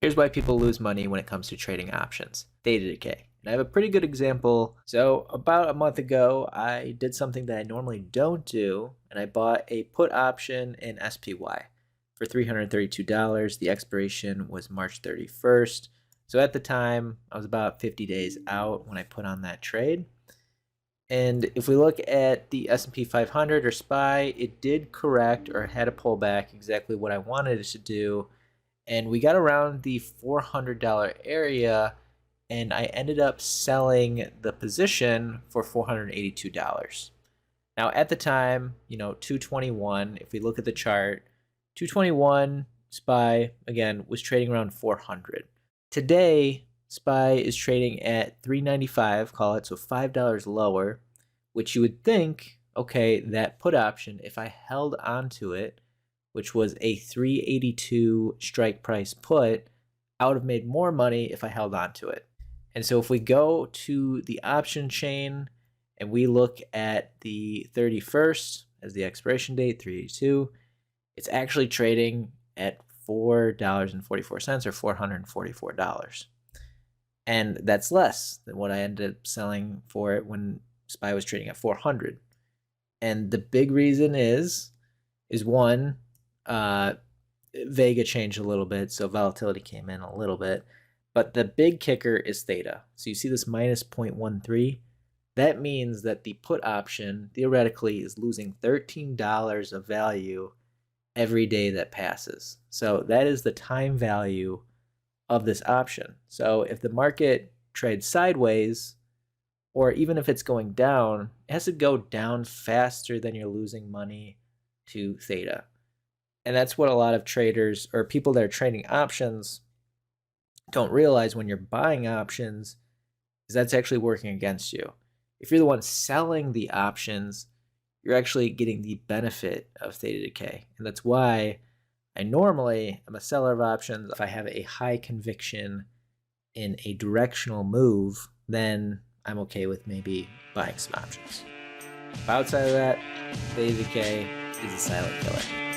Here's why people lose money when it comes to trading options. Theta decay. And I have a pretty good example. So about a month ago, I did something that I normally don't do, and I bought a put option in SPY for $332. The expiration was March 31st. So at the time, I was about 50 days out when I put on that trade. And if we look at the S&P 500 or SPY, it did correct or had a pullback, exactly what I wanted it to do. And we got around the $400 area, and I ended up selling the position for $482. Now at the time, 221, if we look at the chart, 221 SPY, again, was trading around 400. Today, SPY is trading at 395, call it, so $5 lower, which you would think, okay, that put option, if I held onto it, which was a 382 strike price put, I would have made more money if I held on to it. And so if we go to the option chain and we look at the 31st as the expiration date, 382, it's actually trading at $4.44 or $444. And that's less than what I ended up selling for it when SPY was trading at 400. And the big reason is one, Vega changed a little bit, so volatility came in a little bit. But the big kicker is theta. So you see this minus 0.13? That means that the put option theoretically is losing $13 of value every day that passes. So that is the time value of this option. So if the market trades sideways, or even if it's going down, it has to go down faster than you're losing money to theta. And that's what a lot of traders or people that are trading options don't realize when you're buying options, is that's actually working against you. If you're the one selling the options, you're actually getting the benefit of theta decay. And that's why I normally am a seller of options. If I have a high conviction in a directional move, then I'm okay with maybe buying some options. But outside of that, theta decay is a silent killer.